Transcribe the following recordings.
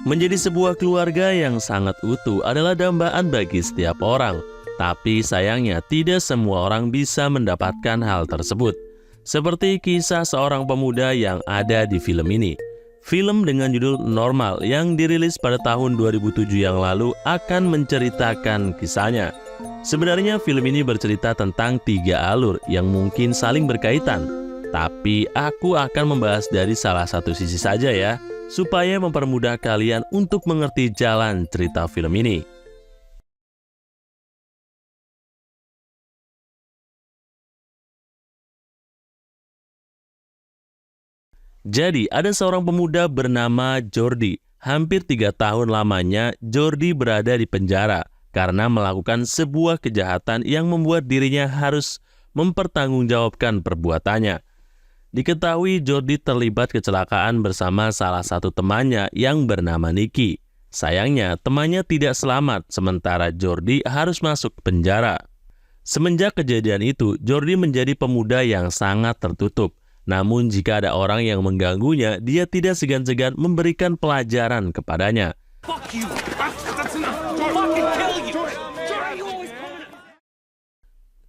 Menjadi sebuah keluarga yang sangat utuh adalah dambaan bagi setiap orang. Tapi sayangnya tidak semua orang bisa mendapatkan hal tersebut. Seperti kisah seorang pemuda yang ada di film ini. Film dengan judul Normal yang dirilis pada tahun 2007 yang lalu akan menceritakan kisahnya. Sebenarnya film ini bercerita tentang 3 alur yang mungkin saling berkaitan. Tapi aku akan membahas dari salah satu sisi saja ya, supaya mempermudah kalian untuk mengerti jalan cerita film ini. Jadi, ada seorang pemuda bernama Jordi. Hampir 3 tahun lamanya, Jordi berada di penjara karena melakukan sebuah kejahatan yang membuat dirinya harus mempertanggungjawabkan perbuatannya. Diketahui Jordi terlibat kecelakaan bersama salah satu temannya yang bernama Nicky. Sayangnya, temannya tidak selamat, sementara Jordi harus masuk penjara. Semenjak kejadian itu, Jordi menjadi pemuda yang sangat tertutup. Namun jika ada orang yang mengganggunya, dia tidak segan-segan memberikan pelajaran kepadanya.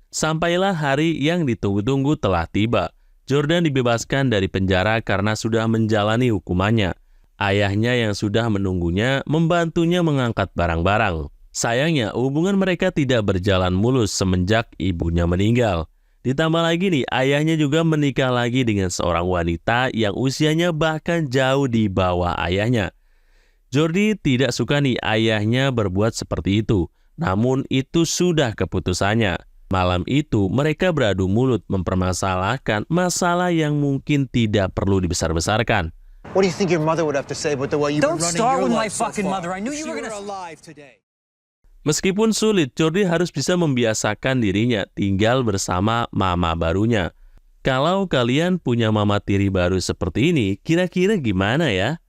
Sampailah hari yang ditunggu-tunggu telah tiba. Jordan dibebaskan dari penjara karena sudah menjalani hukumannya. Ayahnya yang sudah menunggunya membantunya mengangkat barang-barang. Sayangnya, hubungan mereka tidak berjalan mulus semenjak ibunya meninggal. Ditambah lagi nih, ayahnya juga menikah lagi dengan seorang wanita yang usianya bahkan jauh di bawah ayahnya. Jordi tidak suka nih ayahnya berbuat seperti itu. Namun itu sudah keputusannya. Malam itu mereka beradu mulut mempermasalahkan masalah yang mungkin tidak perlu dibesar-besarkan. What do you think your mother would have to say about the way you've been Don't running start your with my life so fucking far? mother. I knew If you were she gonna. alive today. Meskipun sulit, Jordi harus bisa membiasakan dirinya tinggal bersama mama barunya. Kalau kalian punya mama tiri baru seperti ini, kira-kira gimana ya?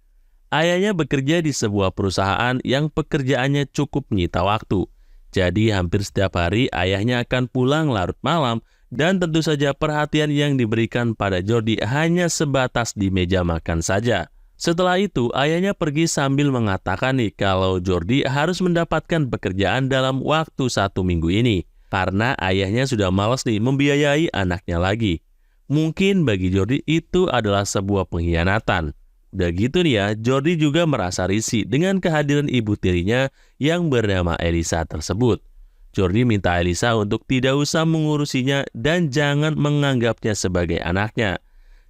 Ayahnya bekerja di sebuah perusahaan yang pekerjaannya cukup menyita waktu. Jadi hampir setiap hari ayahnya akan pulang larut malam dan tentu saja perhatian yang diberikan pada Jordi hanya sebatas di meja makan saja. Setelah itu, ayahnya pergi sambil mengatakan nih kalau Jordi harus mendapatkan pekerjaan dalam waktu 1 minggu ini. Karena ayahnya sudah malas nih membiayai anaknya lagi. Mungkin bagi Jordi itu adalah sebuah pengkhianatan. Udah gitu nih ya, Jordi juga merasa risih dengan kehadiran ibu tirinya yang bernama Elisa tersebut. Jordi minta Elisa untuk tidak usah mengurusinya dan jangan menganggapnya sebagai anaknya.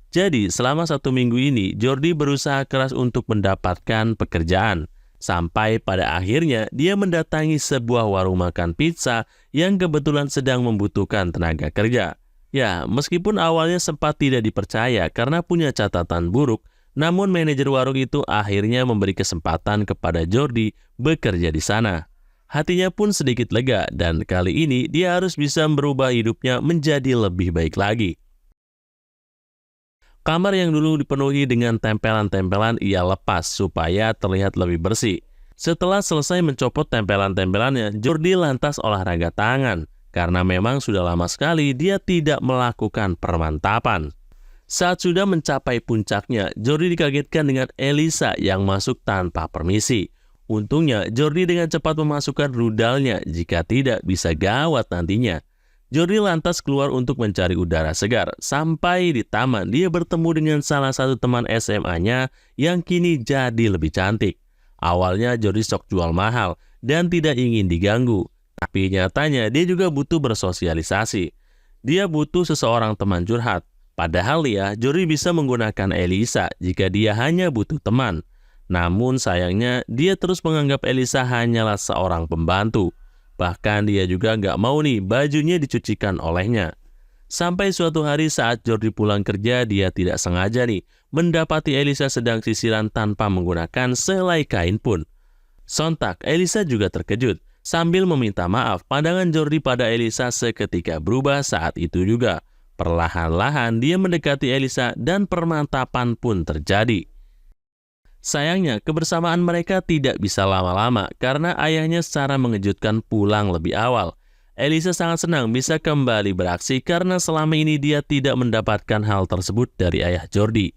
Jadi, selama 1 minggu ini, Jordi berusaha keras untuk mendapatkan pekerjaan. Sampai pada akhirnya, dia mendatangi sebuah warung makan pizza yang kebetulan sedang membutuhkan tenaga kerja. Ya, meskipun awalnya sempat tidak dipercaya karena punya catatan buruk, namun manajer warung itu akhirnya memberi kesempatan kepada Jordi bekerja di sana. Hatinya pun sedikit lega dan kali ini dia harus bisa merubah hidupnya menjadi lebih baik lagi. Kamar yang dulu dipenuhi dengan tempelan-tempelan ia lepas supaya terlihat lebih bersih. Setelah selesai mencopot tempelan-tempelannya, Jordi lantas olahraga tangan karena memang sudah lama sekali dia tidak melakukan permantapan. Saat sudah mencapai puncaknya, Jordi dikagetkan dengan Elisa yang masuk tanpa permisi. Untungnya, Jordi dengan cepat memasukkan rudalnya, jika tidak bisa gawat nantinya. Jordi lantas keluar untuk mencari udara segar. Sampai di taman, dia bertemu dengan salah satu teman SMA-nya yang kini jadi lebih cantik. Awalnya Jordi sok jual mahal dan tidak ingin diganggu. Tapi nyatanya dia juga butuh bersosialisasi. Dia butuh seseorang teman curhat. Padahal ya, Jordi bisa menggunakan Elisa jika dia hanya butuh teman. Namun sayangnya, dia terus menganggap Elisa hanyalah seorang pembantu. Bahkan dia juga nggak mau nih bajunya dicucikan olehnya. Sampai suatu hari saat Jordi pulang kerja, dia tidak sengaja nih mendapati Elisa sedang sisiran tanpa menggunakan selai kain pun. Sontak, Elisa juga terkejut. Sambil meminta maaf, pandangan Jordi pada Elisa seketika berubah saat itu juga. Perlahan-lahan dia mendekati Elisa dan permantapan pun terjadi. Sayangnya, kebersamaan mereka tidak bisa lama-lama karena ayahnya secara mengejutkan pulang lebih awal. Elisa sangat senang bisa kembali beraksi karena selama ini dia tidak mendapatkan hal tersebut dari ayah Jordi.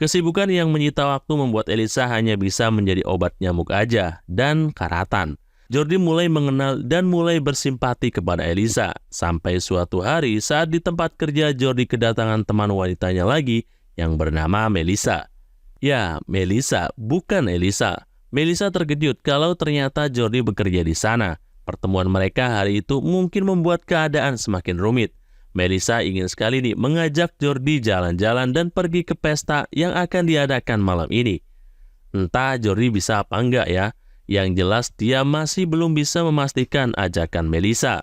Kesibukan yang menyita waktu membuat Elisa hanya bisa menjadi obat nyamuk aja dan karatan. Jordi mulai mengenal dan mulai bersimpati kepada Elisa. Sampai suatu hari saat di tempat kerja Jordi kedatangan teman wanitanya lagi yang bernama Melissa. Ya, Melissa, bukan Elisa. Melissa terkejut kalau ternyata Jordi bekerja di sana. Pertemuan mereka hari itu mungkin membuat keadaan semakin rumit. Melissa ingin sekali nih mengajak Jordi jalan-jalan dan pergi ke pesta yang akan diadakan malam ini. Entah Jordi bisa apa enggak ya. Yang jelas dia masih belum bisa memastikan ajakan Melissa.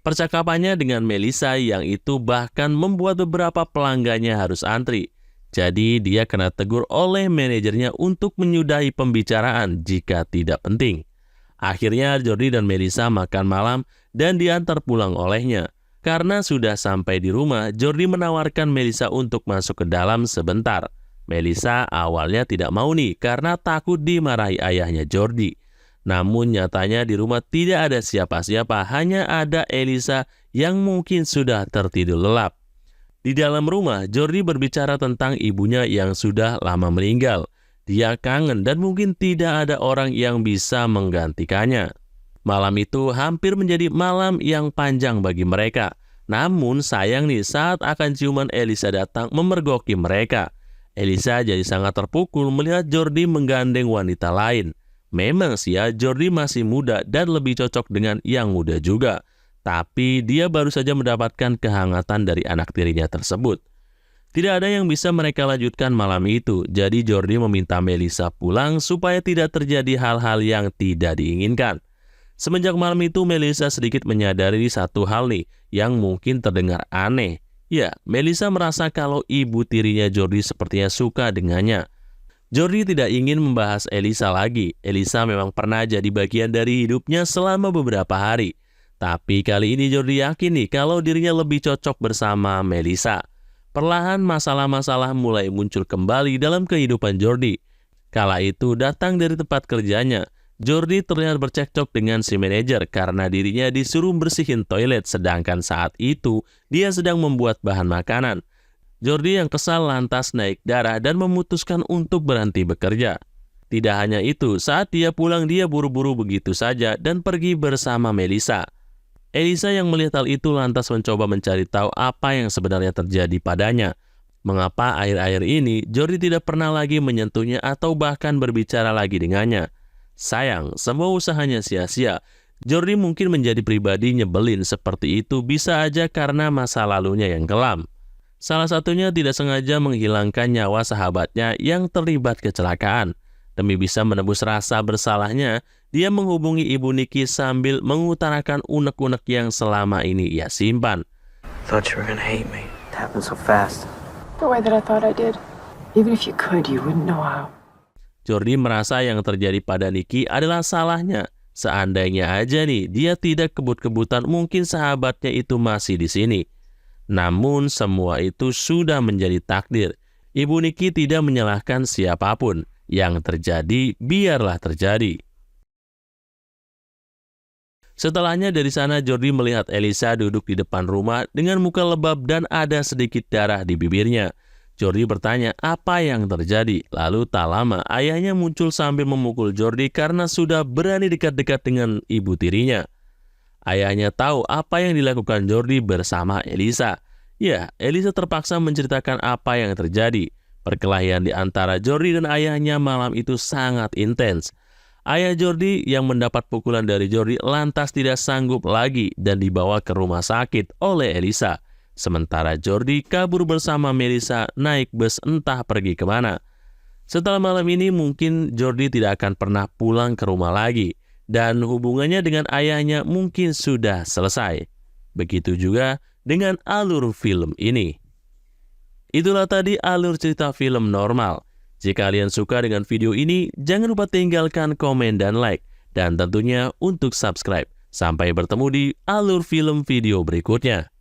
Percakapannya dengan Melissa yang itu bahkan membuat beberapa pelanggannya harus antri. Jadi dia kena tegur oleh manajernya untuk menyudahi pembicaraan jika tidak penting. Akhirnya Jordi dan Melissa makan malam dan diantar pulang olehnya. Karena sudah sampai di rumah, Jordi menawarkan Melissa untuk masuk ke dalam sebentar. Melissa awalnya tidak mau nih karena takut dimarahi ayahnya Jordi. Namun nyatanya di rumah tidak ada siapa-siapa, hanya ada Elisa yang mungkin sudah tertidur lelap. Di dalam rumah, Jordi berbicara tentang ibunya yang sudah lama meninggal. Dia kangen dan mungkin tidak ada orang yang bisa menggantikannya. Malam itu hampir menjadi malam yang panjang bagi mereka. Namun sayang nih saat akan ciuman Elisa datang memergoki mereka. Elisa jadi sangat terpukul melihat Jordi menggandeng wanita lain. Memang sih ya, Jordi masih muda dan lebih cocok dengan yang muda juga. Tapi dia baru saja mendapatkan kehangatan dari anak tirinya tersebut. Tidak ada yang bisa mereka lanjutkan malam itu. Jadi Jordi meminta Melissa pulang supaya tidak terjadi hal-hal yang tidak diinginkan. Semenjak malam itu Melissa sedikit menyadari satu hal nih yang mungkin terdengar aneh. Ya, Melissa merasa kalau ibu tirinya Jordi sepertinya suka dengannya. Jordi tidak ingin membahas Elisa lagi. Elisa memang pernah jadi bagian dari hidupnya selama beberapa hari. Tapi kali ini Jordi yakin nih kalau dirinya lebih cocok bersama Melissa. Perlahan masalah-masalah mulai muncul kembali dalam kehidupan Jordi. Kala itu datang dari tempat kerjanya. Jordi terlihat bercekcok dengan si manajer karena dirinya disuruh bersihin toilet sedangkan saat itu dia sedang membuat bahan makanan. Jordi yang kesal lantas naik darah dan memutuskan untuk berhenti bekerja. Tidak hanya itu, saat dia pulang dia buru-buru begitu saja dan pergi bersama Melissa. Elisa yang melihat hal itu lantas mencoba mencari tahu apa yang sebenarnya terjadi padanya. Mengapa akhir-akhir ini Jordi tidak pernah lagi menyentuhnya atau bahkan berbicara lagi dengannya. Sayang, semua usahanya sia-sia. Jordi mungkin menjadi pribadi nyebelin seperti itu bisa aja karena masa lalunya yang kelam. Salah satunya tidak sengaja menghilangkan nyawa sahabatnya yang terlibat kecelakaan. Demi bisa menebus rasa bersalahnya, dia menghubungi ibu Niki sambil mengutarakan unek-unek yang selama ini ia simpan. Thought you were gonna hate me. It happened so fast. The way that I thought I did. Even if you could, you wouldn't know how. Jordi merasa yang terjadi pada Niki adalah salahnya. Seandainya aja nih, dia tidak kebut-kebutan mungkin sahabatnya itu masih di sini. Namun semua itu sudah menjadi takdir. Ibu Niki tidak menyalahkan siapapun. Yang terjadi, biarlah terjadi. Setelahnya dari sana Jordi melihat Elisa duduk di depan rumah dengan muka lebam dan ada sedikit darah di bibirnya. Jordi bertanya apa yang terjadi. Lalu tak lama ayahnya muncul sambil memukul Jordi karena sudah berani dekat-dekat dengan ibu tirinya. Ayahnya tahu apa yang dilakukan Jordi bersama Elisa. Ya, Elisa terpaksa menceritakan apa yang terjadi. Perkelahian di antara Jordi dan ayahnya malam itu sangat intens. Ayah Jordi yang mendapat pukulan dari Jordi lantas tidak sanggup lagi dan dibawa ke rumah sakit oleh Elisa. Sementara Jordi kabur bersama Melissa naik bus entah pergi kemana. Setelah malam ini mungkin Jordi tidak akan pernah pulang ke rumah lagi. Dan hubungannya dengan ayahnya mungkin sudah selesai. Begitu juga dengan alur film ini. Itulah tadi alur cerita film normal. Jika kalian suka dengan video ini, jangan lupa tinggalkan komen dan like. Dan tentunya untuk subscribe. Sampai bertemu di alur film video berikutnya.